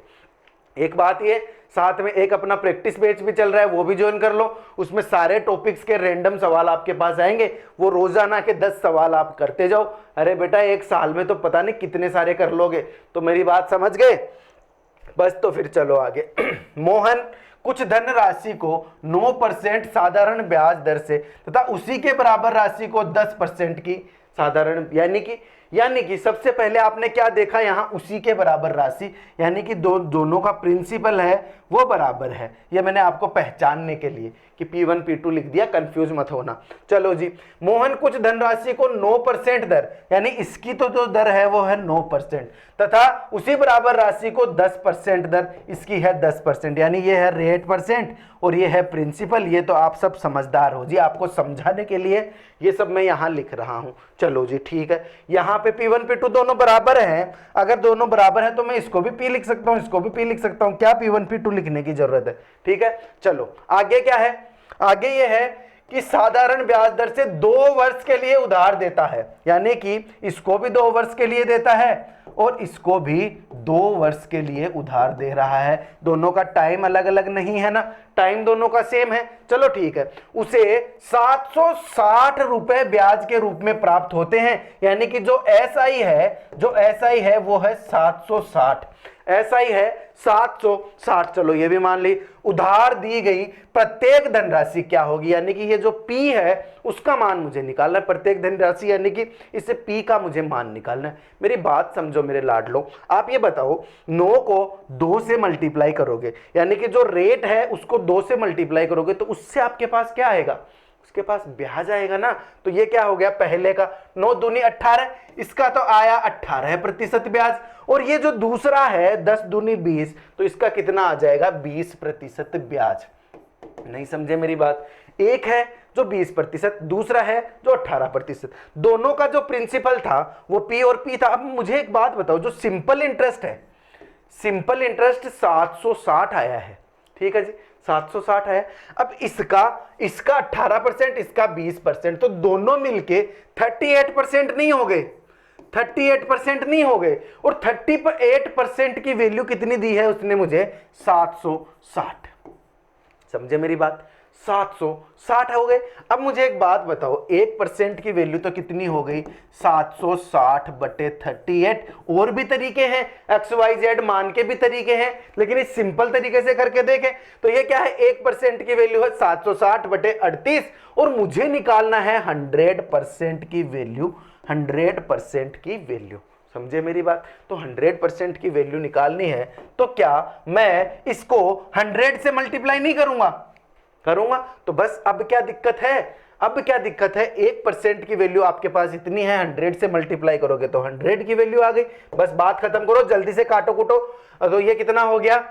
एक बात ये, साथ में एक अपना प्रैक्टिस बैच भी चल रहा है, वो भी ज्वाइन कर लो। उसमें सारे टॉपिक्स के रैंडम सवाल आपके पास आएंगे, वो रोजाना के 10 सवाल आप करते जाओ। अरे बेटा 1 साल में तो पता नहीं कितने सारे कर लोगे। तो मेरी बात समझ गए? बस तो फिर चलो आगे। मोहन कुछ धनराशि को 9% साधारण ब्याज दर से तथा उसी के बराबर राशि को 10% की साधारण, यानी कि सबसे पहले आपने क्या देखा यहाँ, उसी के बराबर राशि, यानी कि दोनों का प्रिंसिपल है वो बराबर है। ये मैंने आपको पहचानने के लिए कि P1 P2 लिख दिया, कंफ्यूज मत होना। चलो जी, मोहन कुछ धनराशि को 9% दर, यानी इसकी तो जो दर है वो है 9%, तथा उसी बराबर राशि को 10% दर, इसकी है 10%, यानी ये है रेट परसेंट और ये है प्रिंसिपल। ये तो आप सब समझदार हो जी, आपको समझाने के लिए ये सब मैं यहाँ लिख रहा हूँ। चलो जी ठीक है, यहाँ पे P1 P2 दोनों बराबर हैं, अगर दोनों बराबर है तो मैं इसको भी P लिख सकता हूँ, इसको भी P लिख सकता हूँ, क्या P1 P2 लिखने की जरूरत है? ठीक है, चलो आगे क्या है, आगे ये है कि साधारण ब्याज दर से 2 वर्ष के लिए उधार देता है, यानी कि इसको भी 2 वर्ष के लिए देता है और इसको भी 2 वर्ष के लिए उधार दे रहा है। दोनों का टाइम अलग अलग नहीं है ना, टाइम दोनों का सेम है। चलो ठीक है, उसे 760 रुपए ब्याज के रूप में प्राप्त होते हैं, यानी कि जो एसआई है वो है 760, एसआई है 760। चलो ये भी मान ली। उधार दी गई प्रत्येक धनराशि क्या होगी, यानी कि ये जो पी है उसका मान मुझे निकालना है। प्रत्येक धनराशि यानी कि इससे पी का मुझे मान निकालना है। मेरी बात समझो मेरे लाडलो, आप ये बताओ 9 को 2 से मल्टीप्लाई करोगे, यानी कि जो रेट है उसको 2 से मल्टीप्लाई करोगे तो उससे आपके पास क्या आएगा, उसके पास ब्याज आएगा ना। तो ये क्या हो गया, पहले का 9 दूनी 18, इसका तो आया 18% ब्याज, और ये जो दूसरा है 10 दूनी 20, तो इसका कितना आ जाएगा 20% ब्याज। नहीं समझे मेरी बात, एक है जो 20%, दूसरा है जो 18%। दोनों का जो प्रिंसिपल था वो पी और पी था। अब मुझे एक बात बताओ, जो सिंपल इंटरेस्ट है, सिंपल इंटरेस्ट 760 आया है, ठीक है जी, 760 है। अब इसका 18%, इसका 20%, तो दोनों मिलके 38% नहीं हो गए, 38% नहीं हो गए। और 38% की वैल्यू कितनी दी है उसने मुझे, 760। समझे मेरी बात, 760 हो गए। अब मुझे एक बात बताओ, 1% की वैल्यू तो कितनी हो गई, 760 बटे 38। और भी तरीके हैं, XYZ मान के भी तरीके हैं, लेकिन इस सिंपल तरीके से करके देखें तो ये क्या है, 1% की वैल्यू है 760 बटे 38, और मुझे निकालना है 100% की वैल्यू, 100% की वैल्यू। समझे मेरी बात, तो 100% की वैल्यू निकालनी है तो क्या मैं इसको 100 से मल्टीप्लाई नहीं करूंगा, करूंगा। तो बस अब क्या दिक्कत है, अब क्या दिक्कत है, 1% की वैल्यू आपके पास इतनी है, 100 से मल्टीप्लाई करोगे तो 100 की वैल्यू आ गई। बस बात खत्म करो, जल्दी से काटो कूटो। तो ये कितना हो गया,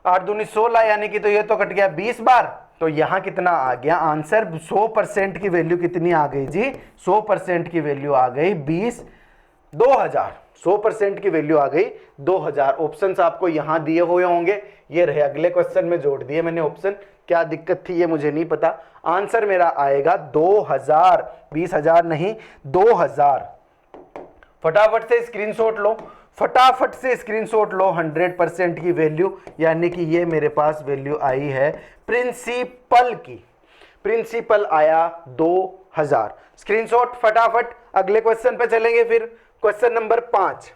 8 दूनी 16, यानी कि तो ये तो कट गया 20 बार। तो यहां कितना आ गया आंसर, 100% की वैल्यू कितनी आ गई जी, 100% की वैल्यू आ गई 20,000। 100% की वैल्यू आ गई 2000। ऑप्शंस आपको यहां दिए हुए होंगे, ये रहे, अगले क्वेश्चन में जोड़ दिए मैंने ऑप्शन। क्या दिक्कत थी ये मुझे नहीं पता। आंसर मेरा आएगा 2000, 20,000 नहीं 2000। फटाफट से स्क्रीनशॉट लो, फटाफट से स्क्रीनशॉट लो 100% की वैल्यू, यानी कि ये मेरे पास वैल्यू आई है प्रिंसिपल की, प्रिंसिपल आया 2000। स्क्रीनशॉट फटाफट। अगले क्वेश्चन पे चलेंगे फिर, क्वेश्चन नंबर 5,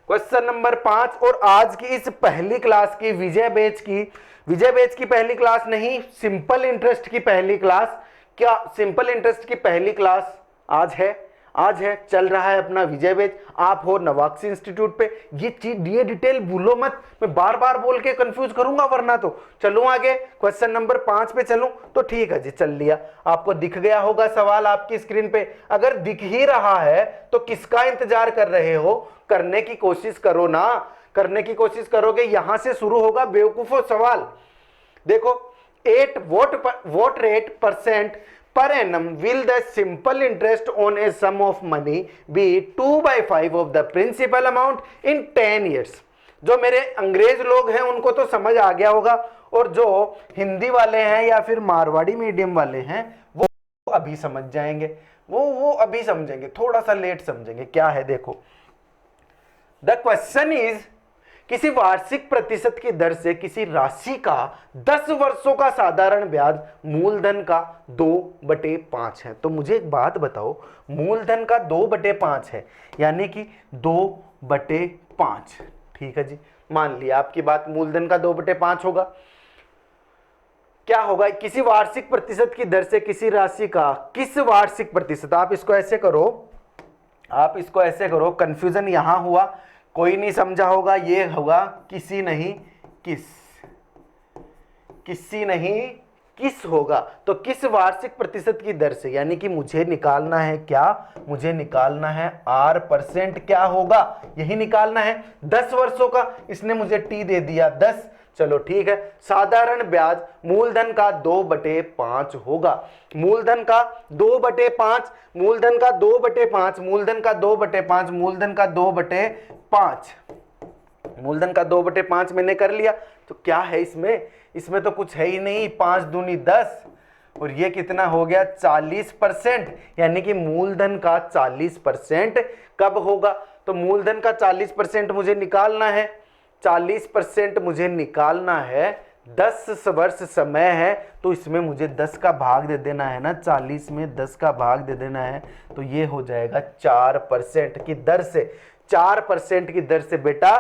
क्वेश्चन नंबर 5। और आज की इस पहली क्लास की विजय बैच की पहली क्लास नहीं, सिंपल इंटरेस्ट की पहली क्लास। क्या सिंपल इंटरेस्ट की पहली क्लास आज है, आज है, चल रहा है अपना विजय बैच। आप हो नवाक्सी इंस्टीट्यूट पे, ये चीज ये डिटेल भूलो मत, मैं बार बार बोल के कंफ्यूज करूंगा वरना तो। चलूं आगे, क्वेश्चन नंबर 5 पे चलूं तो ठीक है जी, चल लिया। आपको दिख गया होगा सवाल आपकी स्क्रीन पे, अगर दिख ही रहा है तो किसका इंतजार कर रहे हो, करने की कोशिश करो ना, करने की कोशिश करोगे, यहां से शुरू होगा बेवकूफो सवाल। देखो 8 what rate percent per annum will the simple interest on a sum of money be 2/5 of the principal amount in 10 years। जो मेरे अंग्रेज लोग हैं उनको तो समझ आ गया होगा, और जो हिंदी वाले हैं या फिर मारवाड़ी मीडियम वाले हैं वो अभी समझ जाएंगे, वो अभी समझेंगे, थोड़ा सा लेट समझेंगे। क्या है देखो, द क्वेश्चन इज, किसी वार्षिक प्रतिशत की दर से किसी राशि का 10 वर्षों का साधारण ब्याज मूलधन का 2/5 है। तो मुझे एक बात बताओ, मूलधन का 2/5 है, यानी कि 2/5, ठीक है जी, मान लिया आपकी बात, मूलधन का 2/5 होगा। क्या होगा, किसी वार्षिक प्रतिशत की दर से किसी राशि का, किस वार्षिक प्रतिशत, आप इसको ऐसे करो, आप इसको ऐसे करो, कंफ्यूजन यहां हुआ, कोई नहीं समझा होगा, ये होगा किसी नहीं किस, किसी नहीं किस होगा। तो किस वार्षिक प्रतिशत की दर से, यानी कि मुझे निकालना है क्या, मुझे निकालना है R%, क्या होगा यही निकालना है, 10 वर्षों का, इसने मुझे T दे दिया 10। चलो ठीक है, साधारण ब्याज मूलधन का 2/5 होगा, मूलधन का 2/5, मूलधन का 2/5, मूलधन का 2/5, मूलधन का 2/5, मूलधन का 2/5 मैंने कर लिया। तो क्या है इसमें, इसमें तो कुछ है ही नहीं, 5 दूनी 10 और ये कितना हो गया 40%, यानी कि मूलधन का 40% कब होगा? तो मूलधन का 40% मुझे निकालना है, 40% मुझे निकालना है, 10 वर्ष समय है, तो इसमें मुझे 10 का भाग दे देना है ना, 40 में 10 का भाग दे देना है, तो ये हो जाएगा 4% की दर से। 4% की दर से बेटा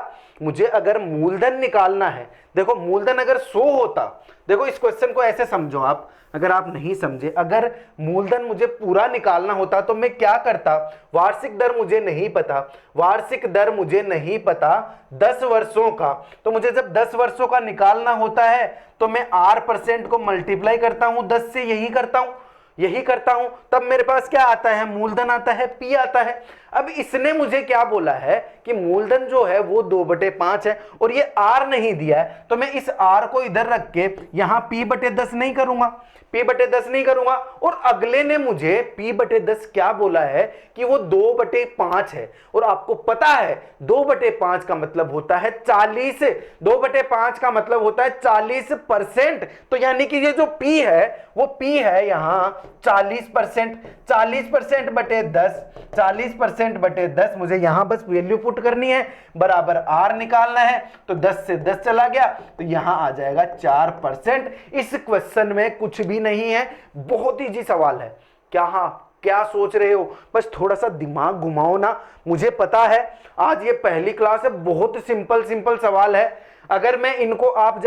मुझे अगर मूलधन निकालना है, देखो मूलधन अगर 100 होता, देखो इस क्वेश्चन को ऐसे समझो आप, अगर आप नहीं समझे, अगर मूलधन मुझे पूरा निकालना होता तो मैं क्या करता? वार्षिक दर मुझे नहीं पता, वार्षिक दर मुझे नहीं पता 10 वर्षों का, तो मुझे जब 10 वर्षों का निकालना होता है तो मैं R% को मल्टीप्लाई करता हूं 10 से, यही करता हूं, तब मेरे पास क्या आता है? मूलधन आता है, P आता है। अब इसने मुझे क्या बोला है कि मूलधन जो है वो 2/5 है और ये R नहीं दिया है, तो मैं इस R को इधर रख के यहां P/10 नहीं करूंगा, P/10 नहीं करूंगा। और अगले ने मुझे P/10 क्या बोला है कि वो 2/5 है, और आपको पता है 2/5 का मतलब होता है 40, 2/5 का मतलब होता है 40%, तो यानी कि ये जो P है वो P है यहां 40%, 40%/10, 40%/10 मुझे यहां बस वैल्यू पुट करनी है, बराबर R निकालना है, तो 10 से 10 चला गया, तो यहां आ जाएगा 4%। इस क्वेश्चन में कुछ भी नहीं है, बहुत इजी सवाल है। क्या सोच रहे हो? बस थोड़ा सा दिमाग घुमाओ ना। मुझे पता है आज ये पहली क्लास है, बहुत सिंपल सवाल है। अगर मैं इनको आप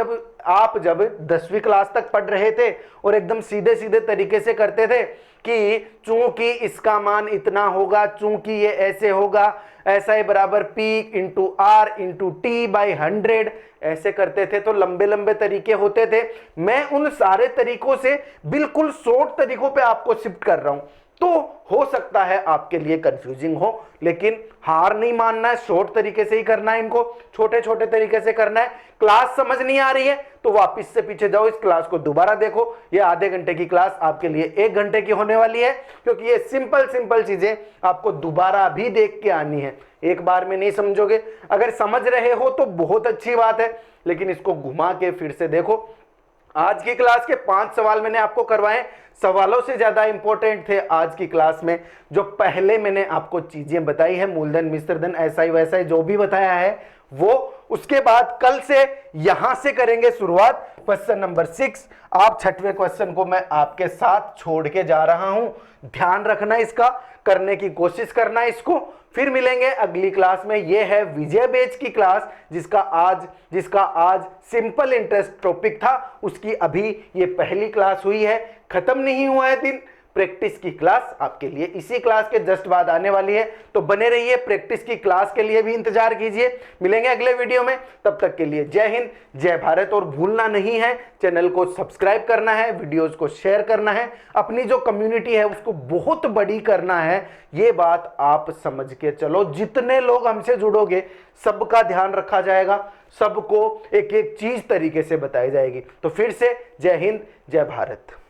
जब 10वीं क्लास तक पढ़ रहे थे और एकदम सीधे तरीके से करते थे कि चूंकि इसका मान इतना होगा, चूंकि ये ऐसे होगा, ऐसा ही बराबर P × R × T/100, ऐसे करते थे तो लंबे तरीके होते थे। मैं उन सारे तरीकों से बिल्कुल शॉर्ट तरीकों पे आपको शिफ्ट कर रहा हूं, तो हो सकता है आपके लिए कंफ्यूजिंग हो, लेकिन हार नहीं मानना है, शॉर्ट तरीके से ही करना है, इनको छोटे तरीके से करना है। क्लास समझ नहीं आ रही है तो वापस से पीछे जाओ, इस क्लास को दोबारा देखो। ये आधे घंटे की क्लास आपके लिए 1 घंटे की होने वाली है, क्योंकि ये सिंपल चीजें आपको दोबारा भी देख के आनी है, एक बार में नहीं समझोगे। अगर समझ रहे हो तो बहुत अच्छी बात है, लेकिन इसको घुमा के फिर से देखो। आज की क्लास के 5 सवाल मैंने आपको करवाए, सवालों से ज्यादा इंपॉर्टेंट थे आज की क्लास में जो पहले मैंने आपको चीजें बताई है, मूलधन, मिश्र धन, ऐसा ही वैसा ही जो भी बताया है वो। उसके बाद कल से यहां से करेंगे शुरुआत, क्वेश्चन नंबर 6। आप 6वें क्वेश्चन को मैं आपके साथ छोड़ के जा रहा हूं, ध्यान रखना, इसका करने की कोशिश करना इसको। फिर मिलेंगे अगली क्लास में। ये है विजय बैच की क्लास, जिसका आज सिंपल इंटरेस्ट टॉपिक था, उसकी अभी ये पहली क्लास हुई है, खत्म नहीं हुआ है दिन। प्रैक्टिस की क्लास आपके लिए इसी क्लास के जस्ट बाद आने वाली है, तो बने रहिए, प्रैक्टिस की क्लास के लिए भी इंतजार कीजिए। मिलेंगे अगले वीडियो में, तब तक के लिए जय हिंद, जय भारत। और भूलना नहीं है चैनल को सब्सक्राइब करना है, वीडियोस को शेयर करना है, अपनी जो कम्युनिटी है उसको बहुत बड़ी करना है। ये बात आप समझ के चलो, जितने लोग हमसे जुड़ोगे सबका ध्यान रखा जाएगा, सबको एक एक चीज तरीके से बताई जाएगी। तो फिर से जय हिंद, जय भारत।